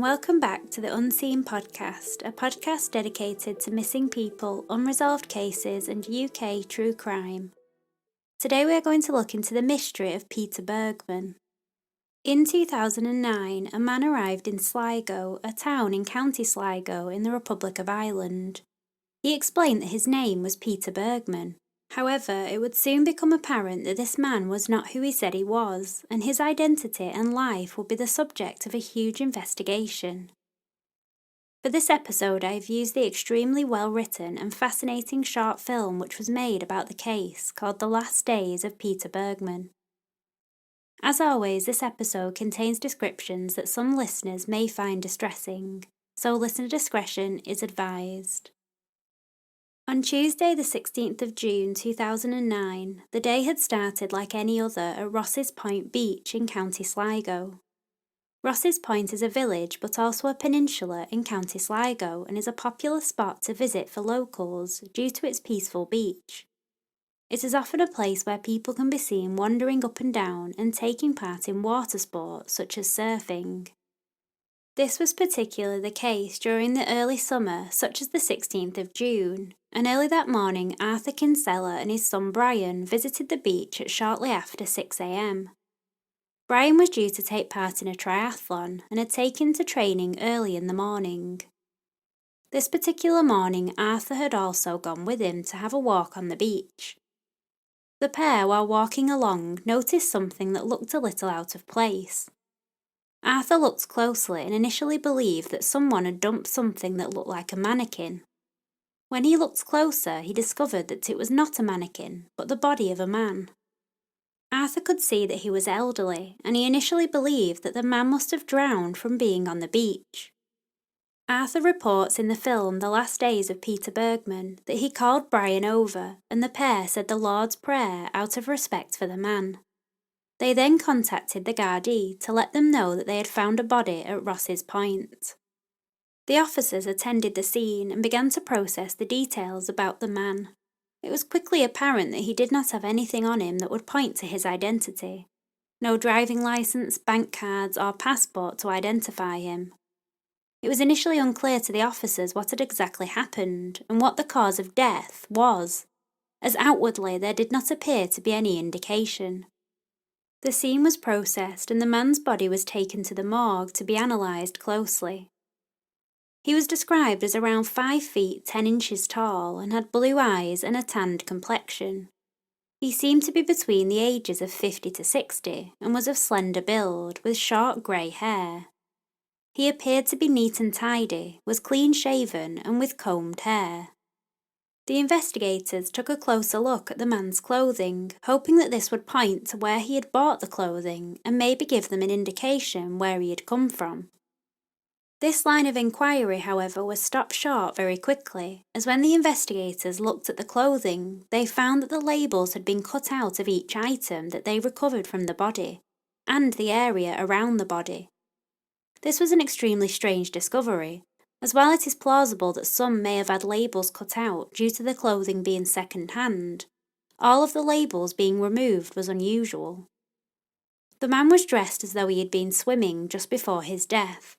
welcome back to the Unseen Podcast, a podcast dedicated to missing people, unresolved cases and UK true crime. Today we are going to look into the mystery of Peter Bergmann. In 2009, a man arrived in Sligo, a town in County Sligo in the Republic of Ireland. He explained that his name was Peter Bergmann. However, it would soon become apparent that this man was not who he said he was, and his identity and life would be the subject of a huge investigation. For this episode, I have used the extremely well-written and fascinating short film which was made about the case called The Last Days of Peter Bergmann. As always, this episode contains descriptions that some listeners may find distressing, so listener discretion is advised. On Tuesday the 16th of June 2009, the day had started like any other at Ross's Point Beach in County Sligo. Ross's Point is a village but also a peninsula in County Sligo and is a popular spot to visit for locals due to its peaceful beach. It is often a place where people can be seen wandering up and down and taking part in water sports such as surfing. This was particularly the case during the early summer, such as the 16th of June, and early that morning Arthur Kinsella and his son Brian visited the beach at shortly after 6 a.m. Brian was due to take part in a triathlon and had taken to training early in the morning. This particular morning Arthur had also gone with him to have a walk on the beach. The pair, while walking along, noticed something that looked a little out of place. Arthur looked closely and initially believed that someone had dumped something that looked like a mannequin. When he looked closer, he discovered that it was not a mannequin, but the body of a man. Arthur could see that he was elderly, and he initially believed that the man must have drowned from being on the beach. Arthur reports in the film The Last Days of Peter Bergmann that he called Brian over, and the pair said the Lord's Prayer out of respect for the man. They then contacted the Guardai to let them know that they had found a body at Ross's Point. The officers attended the scene and began to process the details about the man. It was quickly apparent that he did not have anything on him that would point to his identity. No driving licence, bank cards or passport to identify him. It was initially unclear to the officers what had exactly happened and what the cause of death was, as outwardly there did not appear to be any indication. The scene was processed and the man's body was taken to the morgue to be analysed closely. He was described as around 5 feet 10 inches tall and had blue eyes and a tanned complexion. He seemed to be between the ages of 50 to 60 and was of slender build with short grey hair. He appeared to be neat and tidy, was clean-shaven and with combed hair. The investigators took a closer look at the man's clothing, hoping that this would point to where he had bought the clothing and maybe give them an indication where he had come from. This line of inquiry, however, was stopped short very quickly, as when the investigators looked at the clothing, they found that the labels had been cut out of each item that they recovered from the body, and the area around the body. This was an extremely strange discovery, as while it is plausible that some may have had labels cut out due to the clothing being second-hand, all of the labels being removed was unusual. The man was dressed as though he had been swimming just before his death.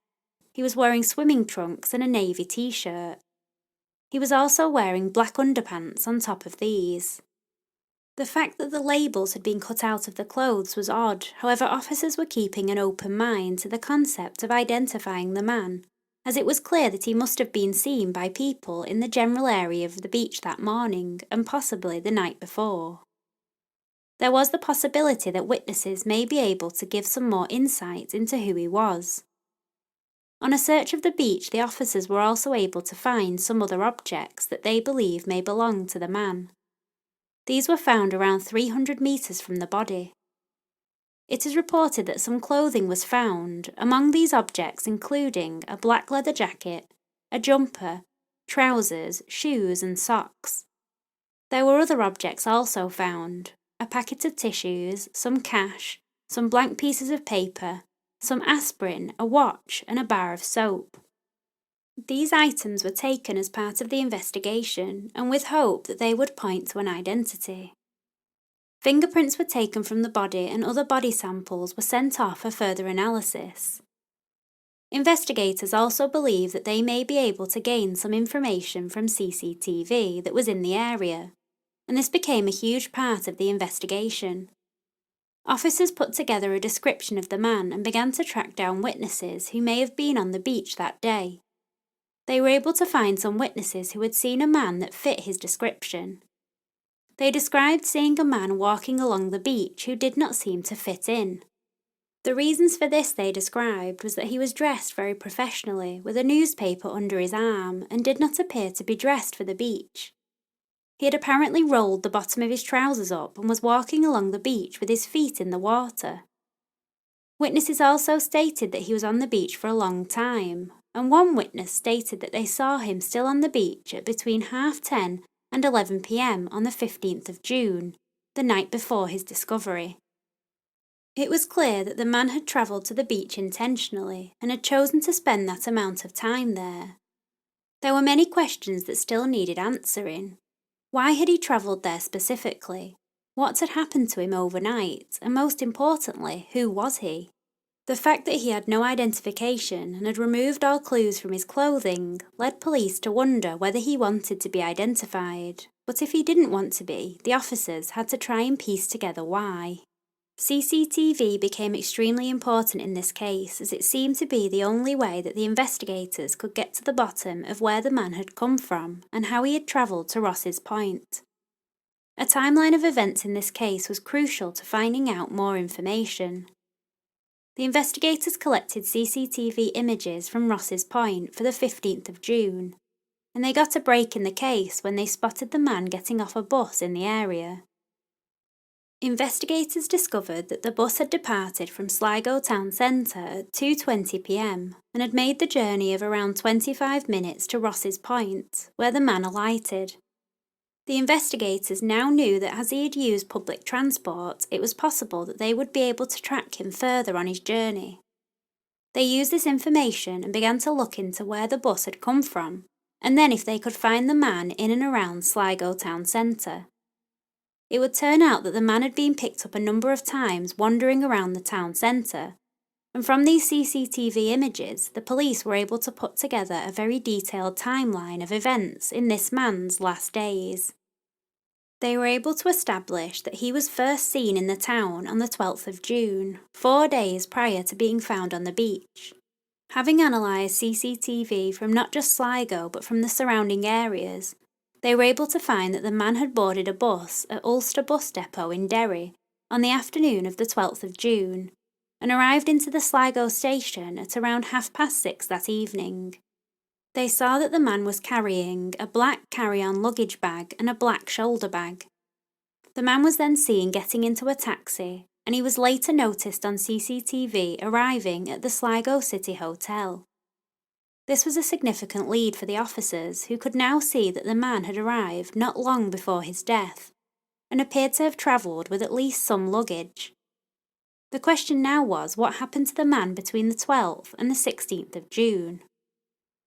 He was wearing swimming trunks and a navy t-shirt. He was also wearing black underpants on top of these. The fact that the labels had been cut out of the clothes was odd, however officers were keeping an open mind to the concept of identifying the man, as it was clear that he must have been seen by people in the general area of the beach that morning and possibly the night before. There was the possibility that witnesses may be able to give some more insight into who he was. On a search of the beach, the officers were also able to find some other objects that they believe may belong to the man. These were found around 300 metres from the body. It is reported that some clothing was found, among these objects including a black leather jacket, a jumper, trousers, shoes and socks. There were other objects also found, a packet of tissues, some cash, some blank pieces of paper, some aspirin, a watch and a bar of soap. These items were taken as part of the investigation and with hope that they would point to an identity. Fingerprints were taken from the body and other body samples were sent off for further analysis. Investigators also believe that they may be able to gain some information from CCTV that was in the area, and this became a huge part of the investigation. Officers put together a description of the man and began to track down witnesses who may have been on the beach that day. They were able to find some witnesses who had seen a man that fit his description. They described seeing a man walking along the beach who did not seem to fit in. The reasons for this they described was that he was dressed very professionally with a newspaper under his arm and did not appear to be dressed for the beach. He had apparently rolled the bottom of his trousers up and was walking along the beach with his feet in the water. Witnesses also stated that he was on the beach for a long time, and one witness stated that they saw him still on the beach at between 10:30 and 11 p.m. on the 15th of June, the night before his discovery. It was clear that the man had travelled to the beach intentionally and had chosen to spend that amount of time there. There were many questions that still needed answering. Why had he travelled there specifically? What had happened to him overnight? And most importantly, who was he? The fact that he had no identification and had removed all clues from his clothing led police to wonder whether he wanted to be identified. But if he didn't want to be, the officers had to try and piece together why. CCTV became extremely important in this case as it seemed to be the only way that the investigators could get to the bottom of where the man had come from and how he had travelled to Ross's Point. A timeline of events in this case was crucial to finding out more information. The investigators collected CCTV images from Ross's Point for the 15th of June, and they got a break in the case when they spotted the man getting off a bus in the area. Investigators discovered that the bus had departed from Sligo town centre at 2:20 p.m. and had made the journey of around 25 minutes to Ross's Point, where the man alighted. The investigators now knew that as he had used public transport, it was possible that they would be able to track him further on his journey. They used this information and began to look into where the bus had come from, and then if they could find the man in and around Sligo town centre. It would turn out that the man had been picked up a number of times wandering around the town centre, and from these CCTV images, the police were able to put together a very detailed timeline of events in this man's last days. They were able to establish that he was first seen in the town on the 12th of June, 4 days prior to being found on the beach. Having analysed CCTV from not just Sligo but from the surrounding areas, they were able to find that the man had boarded a bus at Ulster Bus Depot in Derry on the afternoon of the 12th of June and arrived into the Sligo station at around 6:30 that evening. They saw that the man was carrying a black carry-on luggage bag and a black shoulder bag. The man was then seen getting into a taxi, and he was later noticed on CCTV arriving at the Sligo City Hotel. This was a significant lead for the officers, who could now see that the man had arrived not long before his death, and appeared to have travelled with at least some luggage. The question now was what happened to the man between the 12th and the 16th of June.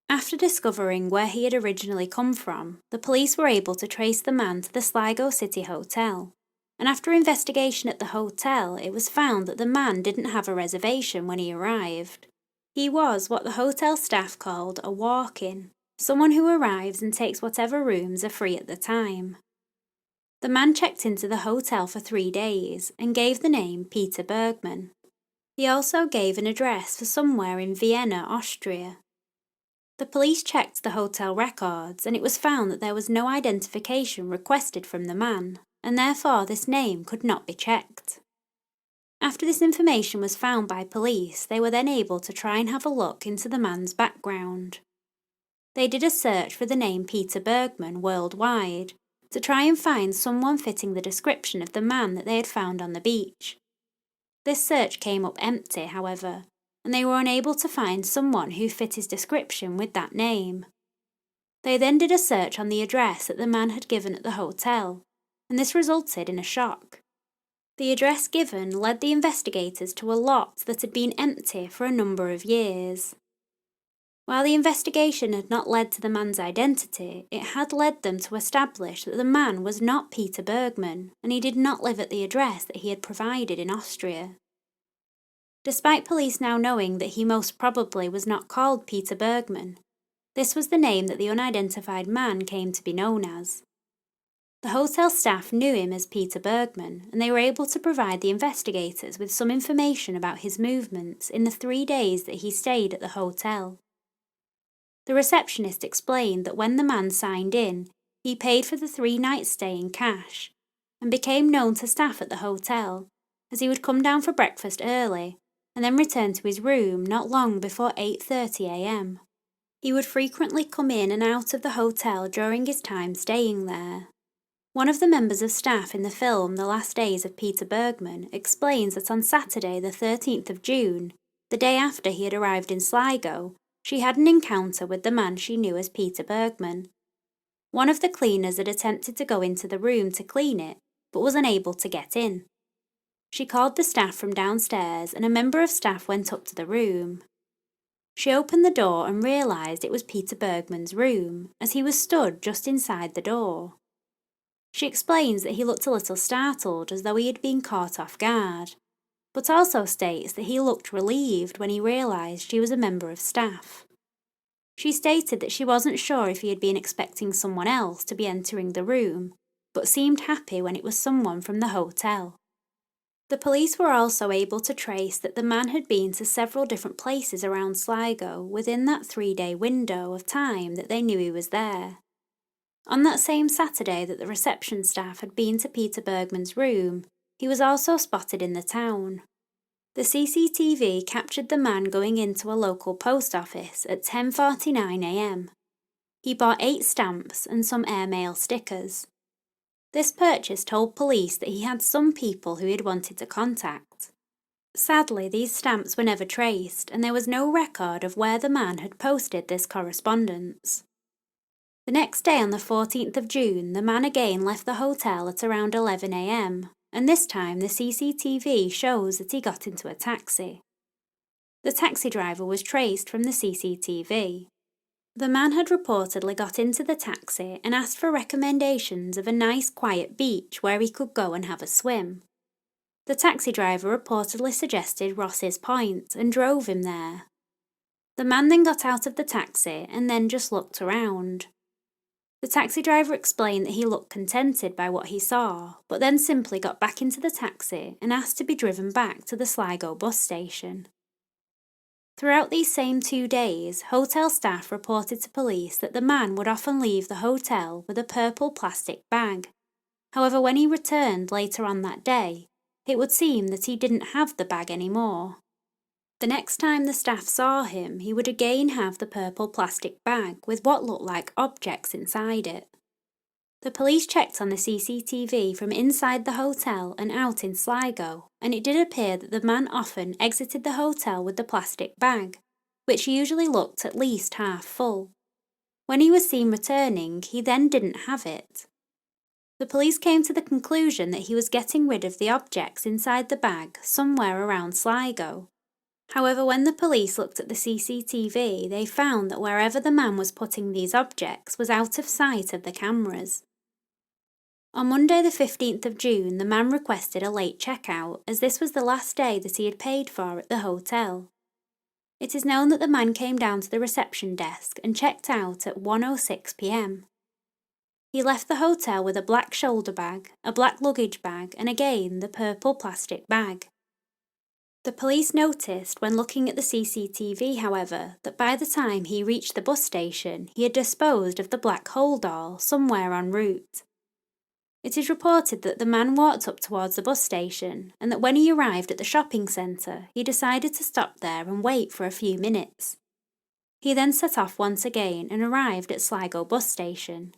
After discovering where he had originally come from, the police were able to trace the man to the Sligo City Hotel, and after investigation at the hotel, it was found that the man didn't have a reservation when he arrived. He was what the hotel staff called a walk-in, someone who arrives and takes whatever rooms are free at the time. The man checked into the hotel for 3 days and gave the name Peter Bergmann. He also gave an address for somewhere in Vienna, Austria. The police checked the hotel records and it was found that there was no identification requested from the man, and therefore this name could not be checked. After this information was found by police, they were then able to try and have a look into the man's background. They did a search for the name Peter Bergmann worldwide to try and find someone fitting the description of the man that they had found on the beach. This search came up empty, however, and they were unable to find someone who fit his description with that name. They then did a search on the address that the man had given at the hotel, and this resulted in a shock. The address given led the investigators to a lot that had been empty for a number of years. While the investigation had not led to the man's identity, it had led them to establish that the man was not Peter Bergmann, and he did not live at the address that he had provided in Austria. Despite police now knowing that he most probably was not called Peter Bergmann, this was the name that the unidentified man came to be known as. The hotel staff knew him as Peter Bergmann, and they were able to provide the investigators with some information about his movements in the 3 days that he stayed at the hotel. The receptionist explained that when the man signed in, he paid for the 3-night stay in cash, and became known to staff at the hotel, as he would come down for breakfast early, and then return to his room not long before 8:30 a.m. He would frequently come in and out of the hotel during his time staying there. One of the members of staff in the film The Last Days of Peter Bergmann explains that on Saturday the 13th of June, the day after he had arrived in Sligo, she had an encounter with the man she knew as Peter Bergmann. One of the cleaners had attempted to go into the room to clean it, but was unable to get in. She called the staff from downstairs and a member of staff went up to the room. She opened the door and realised it was Peter Bergmann's room, as he was stood just inside the door. She explains that he looked a little startled, as though he had been caught off guard, but also states that he looked relieved when he realised she was a member of staff. She stated that she wasn't sure if he had been expecting someone else to be entering the room, but seemed happy when it was someone from the hotel. The police were also able to trace that the man had been to several different places around Sligo within that 3-day window of time that they knew he was there. On that same Saturday that the reception staff had been to Peter Bergmann's room, he was also spotted in the town. The CCTV captured the man going into a local post office at 10:49 a.m. He bought 8 stamps and some airmail stickers. This purchase told police that he had some people who he had wanted to contact. Sadly, these stamps were never traced, and there was no record of where the man had posted this correspondence. The next day, on the 14th of June, the man again left the hotel at around 11 a.m, and this time the CCTV shows that he got into a taxi. The taxi driver was traced from the CCTV. The man had reportedly got into the taxi and asked for recommendations of a nice quiet beach where he could go and have a swim. The taxi driver reportedly suggested Ross's Point and drove him there. The man then got out of the taxi and then just looked around. The taxi driver explained that he looked contented by what he saw, but then simply got back into the taxi and asked to be driven back to the Sligo bus station. Throughout these same 2 days, hotel staff reported to police that the man would often leave the hotel with a purple plastic bag. However, when he returned later on that day, it would seem that he didn't have the bag anymore. The next time the staff saw him, he would again have the purple plastic bag with what looked like objects inside it. The police checked on the CCTV from inside the hotel and out in Sligo, and it did appear that the man often exited the hotel with the plastic bag, which usually looked at least half full. When he was seen returning, he then didn't have it. The police came to the conclusion that he was getting rid of the objects inside the bag somewhere around Sligo. However, when the police looked at the CCTV, they found that wherever the man was putting these objects was out of sight of the cameras. On Monday the 15th of June, the man requested a late checkout, as this was the last day that he had paid for at the hotel. It is known that the man came down to the reception desk and checked out at 1:06 p.m. He left the hotel with a black shoulder bag, a black luggage bag, and again the purple plastic bag. The police noticed when looking at the CCTV, however, that by the time he reached the bus station, he had disposed of the black holdall somewhere en route. It is reported that the man walked up towards the bus station, and that when he arrived at the shopping centre, he decided to stop there and wait for a few minutes. He then set off once again and arrived at Sligo bus station.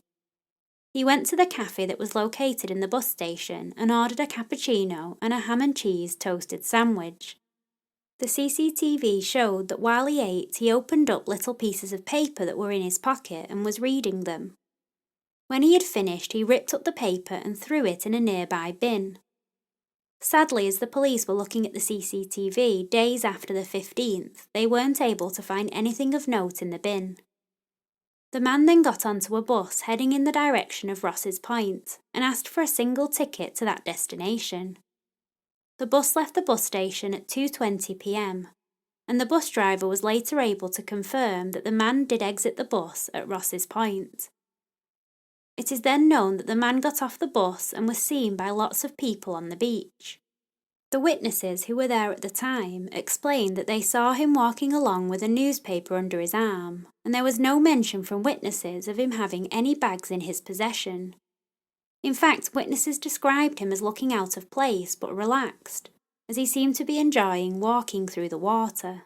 He went to the cafe that was located in the bus station and ordered a cappuccino and a ham and cheese toasted sandwich. The CCTV showed that while he ate, he opened up little pieces of paper that were in his pocket and was reading them. When he had finished, he ripped up the paper and threw it in a nearby bin. Sadly, as the police were looking at the CCTV days after the 15th, they weren't able to find anything of note in the bin. The man then got onto a bus heading in the direction of Ross's Point and asked for a single ticket to that destination. The bus left the bus station at 2:20 p.m, and the bus driver was later able to confirm that the man did exit the bus at Ross's Point. It is then known that the man got off the bus and was seen by lots of people on the beach. The witnesses who were there at the time explained that they saw him walking along with a newspaper under his arm, and there was no mention from witnesses of him having any bags in his possession. In fact, witnesses described him as looking out of place but relaxed, as he seemed to be enjoying walking through the water.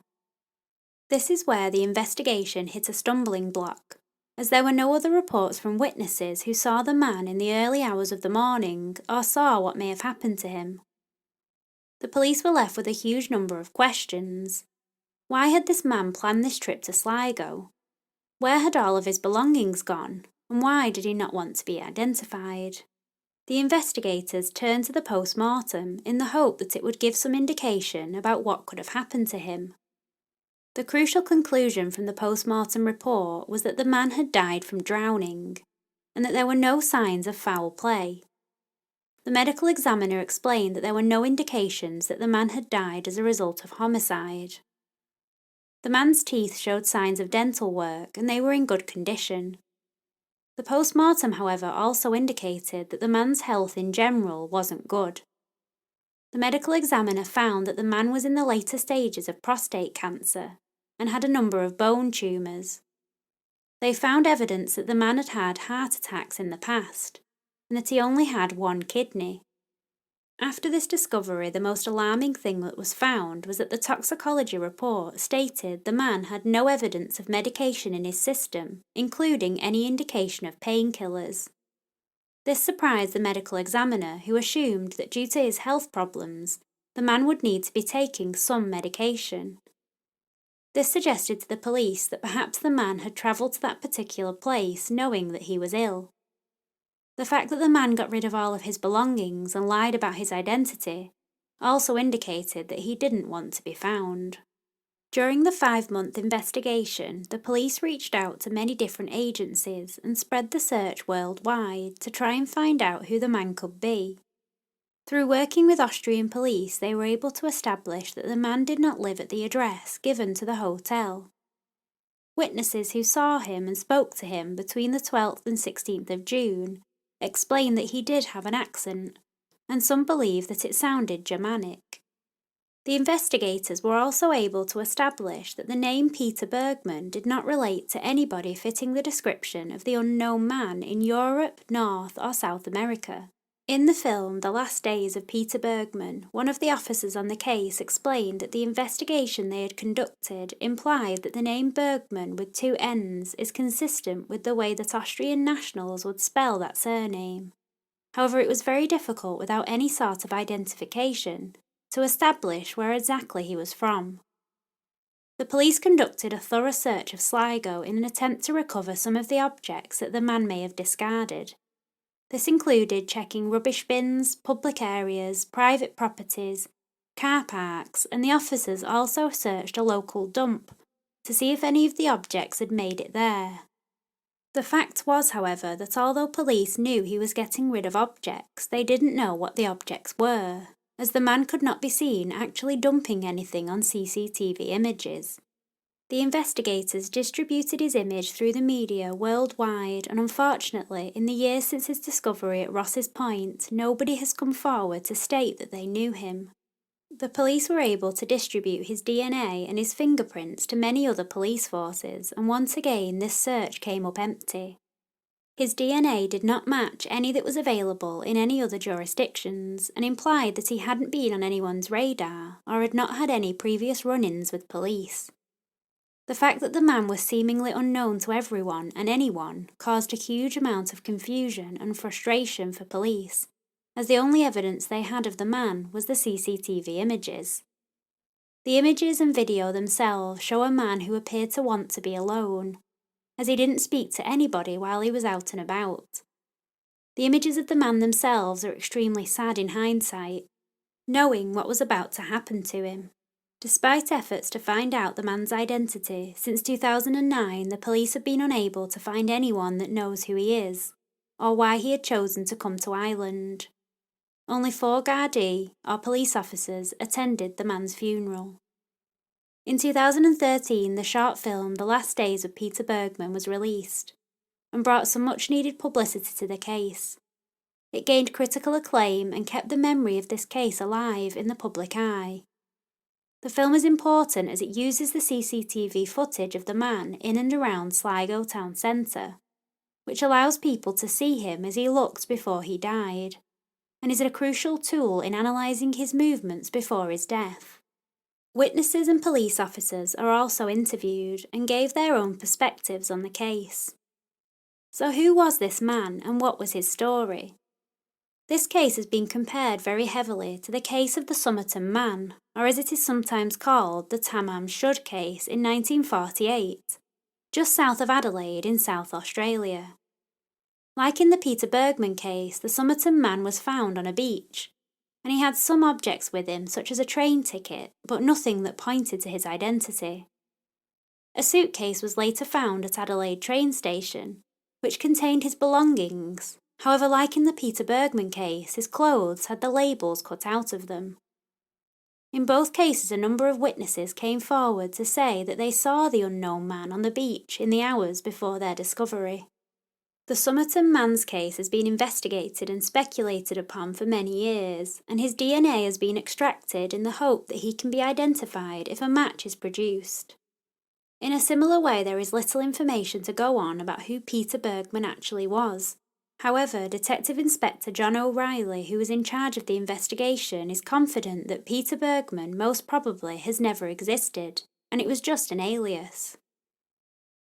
This is where the investigation hit a stumbling block, as there were no other reports from witnesses who saw the man in the early hours of the morning or saw what may have happened to him. The police were left with a huge number of questions. Why had this man planned this trip to Sligo? Where had all of his belongings gone, and why did he not want to be identified? The investigators turned to the post-mortem in the hope that it would give some indication about what could have happened to him. The crucial conclusion from the post-mortem report was that the man had died from drowning, and that there were no signs of foul play. The medical examiner explained that there were no indications that the man had died as a result of homicide. The man's teeth showed signs of dental work, and they were in good condition. The post-mortem, however, also indicated that the man's health in general wasn't good. The medical examiner found that the man was in the later stages of prostate cancer and had a number of bone tumours. They found evidence that the man had had heart attacks in the past, and that he only had one kidney. After this discovery, the most alarming thing that was found was that the toxicology report stated the man had no evidence of medication in his system, including any indication of painkillers. This surprised the medical examiner, who assumed that due to his health problems, the man would need to be taking some medication. This suggested to the police that perhaps the man had travelled to that particular place knowing that he was ill. The fact that the man got rid of all of his belongings and lied about his identity also indicated that he didn't want to be found. During the 5-month investigation, the police reached out to many different agencies and spread the search worldwide to try and find out who the man could be. Through working with Austrian police, they were able to establish that the man did not live at the address given to the hotel. Witnesses who saw him and spoke to him between the 12th and 16th of June explained that he did have an accent, and some believe that it sounded Germanic. The investigators were also able to establish that the name Peter Bergmann did not relate to anybody fitting the description of the unknown man in Europe, North or South America. In the film The Last Days of Peter Bergmann, one of the officers on the case explained that the investigation they had conducted implied that the name Bergmann with 2 N's is consistent with the way that Austrian nationals would spell that surname. However, it was very difficult without any sort of identification to establish where exactly he was from. The police conducted a thorough search of Sligo in an attempt to recover some of the objects that the man may have discarded. This included checking rubbish bins, public areas, private properties, car parks, and the officers also searched a local dump to see if any of the objects had made it there. The fact was, however, that although police knew he was getting rid of objects, they didn't know what the objects were, as the man could not be seen actually dumping anything on CCTV images. The investigators distributed his image through the media worldwide, and unfortunately, in the years since his discovery at Ross's Point, nobody has come forward to state that they knew him. The police were able to distribute his DNA and his fingerprints to many other police forces, and once again this search came up empty. His DNA did not match any that was available in any other jurisdictions, and implied that he hadn't been on anyone's radar or had not had any previous run-ins with police. The fact that the man was seemingly unknown to everyone and anyone caused a huge amount of confusion and frustration for police, as the only evidence they had of the man was the CCTV images. The images and video themselves show a man who appeared to want to be alone, as he didn't speak to anybody while he was out and about. The images of the man themselves are extremely sad in hindsight, knowing what was about to happen to him. Despite efforts to find out the man's identity, since 2009 the police have been unable to find anyone that knows who he is, or why he had chosen to come to Ireland. only 4 Guardai, or police officers, attended the man's funeral. In 2013, the short film The Last Days of Peter Bergmann was released and brought some much-needed publicity to the case. It gained critical acclaim and kept the memory of this case alive in the public eye. The film is important as it uses the CCTV footage of the man in and around Sligo town centre, which allows people to see him as he looked before he died, and is a crucial tool in analysing his movements before his death. Witnesses and police officers are also interviewed and gave their own perspectives on the case. So who was this man and what was his story? This case has been compared very heavily to the case of the Somerton Man, or as it is sometimes called, the Tamam Shud case in 1948, just south of Adelaide in South Australia. Like in the Peter Bergmann case, the Somerton Man was found on a beach, and he had some objects with him such as a train ticket, but nothing that pointed to his identity. A suitcase was later found at Adelaide train station, which contained his belongings. However, like in the Peter Bergmann case, his clothes had the labels cut out of them. In both cases, a number of witnesses came forward to say that they saw the unknown man on the beach in the hours before their discovery. The Somerton Man's case has been investigated and speculated upon for many years, and his DNA has been extracted in the hope that he can be identified if a match is produced. In a similar way, there is little information to go on about who Peter Bergmann actually was. However, Detective Inspector John O'Reilly, who was in charge of the investigation, is confident that Peter Bergmann most probably has never existed, and it was just an alias.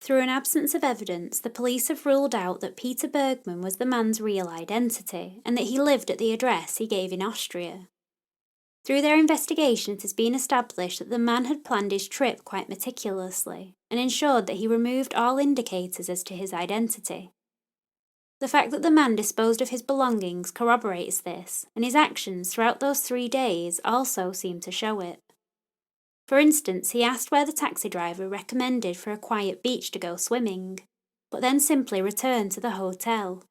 Through an absence of evidence, the police have ruled out that Peter Bergmann was the man's real identity, and that he lived at the address he gave in Austria. Through their investigation, it has been established that the man had planned his trip quite meticulously, and ensured that he removed all indicators as to his identity. The fact that the man disposed of his belongings corroborates this, and his actions throughout those 3 days also seem to show it. For instance, he asked where the taxi driver recommended for a quiet beach to go swimming, but then simply returned to the hotel.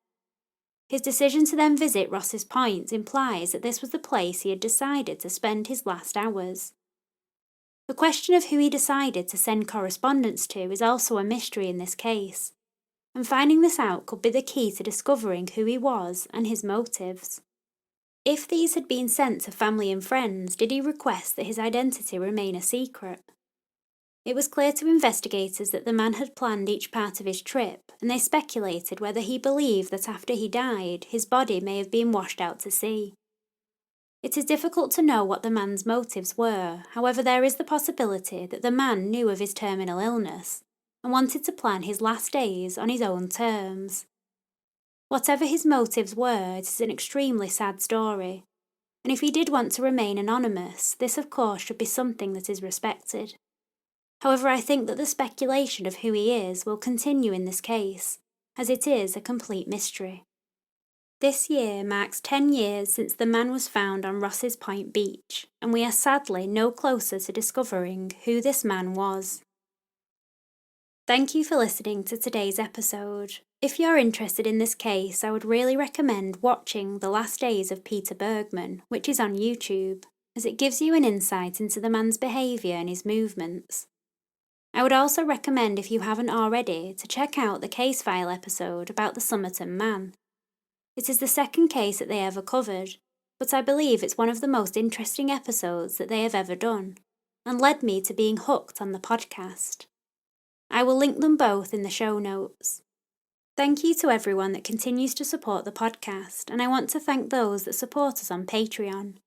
His decision to then visit Ross's Point implies that this was the place he had decided to spend his last hours. The question of who he decided to send correspondence to is also a mystery in this case, and finding this out could be the key to discovering who he was and his motives. If these had been sent to family and friends, did he request that his identity remain a secret? It was clear to investigators that the man had planned each part of his trip, and they speculated whether he believed that after he died, his body may have been washed out to sea. It is difficult to know what the man's motives were, however there is the possibility that the man knew of his terminal illness and wanted to plan his last days on his own terms. Whatever his motives were, it is an extremely sad story, and if he did want to remain anonymous, this of course should be something that is respected. However, I think that the speculation of who he is will continue in this case, as it is a complete mystery. This year marks 10 years since the man was found on Ross's Point beach, and we are sadly no closer to discovering who this man was. Thank you for listening to today's episode. If you're interested in this case, I would really recommend watching The Last Days of Peter Bergmann, which is on YouTube, as it gives you an insight into the man's behaviour and his movements. I would also recommend, if you haven't already, to check out the Case File episode about the Somerton Man. It is the second case that they ever covered, but I believe it's one of the most interesting episodes that they have ever done, and led me to being hooked on the podcast. I will link them both in the show notes. Thank you to everyone that continues to support the podcast, and I want to thank those that support us on Patreon.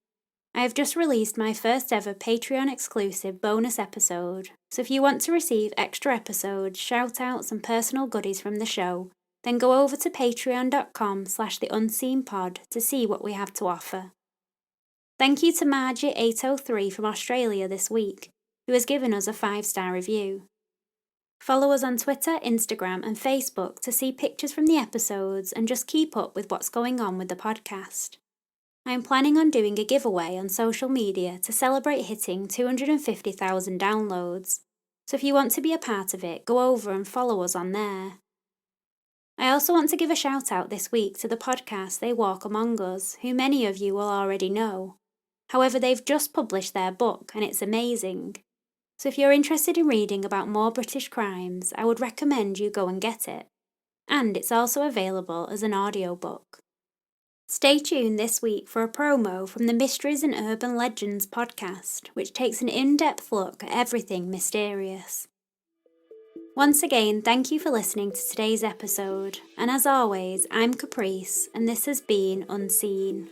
I have just released my first ever Patreon exclusive bonus episode, so if you want to receive extra episodes, shout-outs and personal goodies from the show, then go over to patreon.com/theunseenpod to see what we have to offer. Thank you to Margie803 from Australia this week, who has given us a 5-star review. Follow us on Twitter, Instagram and Facebook to see pictures from the episodes and just keep up with what's going on with the podcast. I am planning on doing a giveaway on social media to celebrate hitting 250,000 downloads, so if you want to be a part of it, go over and follow us on there. I also want to give a shout out this week to the podcast They Walk Among Us, who many of you will already know. However, they've just published their book and it's amazing. So if you're interested in reading about more British crimes, I would recommend you go and get it. And it's also available as an audiobook. Stay tuned this week for a promo from the Mysteries and Urban Legends podcast, which takes an in-depth look at everything mysterious. Once again, thank you for listening to today's episode, and as always, I'm Caprice, and this has been Unseen.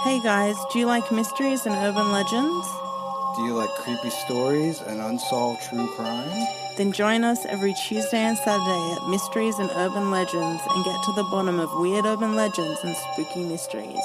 Hey guys, do you like mysteries and urban legends? Do you like creepy stories and unsolved true crime? Then join us every Tuesday and Saturday at Mysteries and Urban Legends and get to the bottom of weird urban legends and spooky mysteries.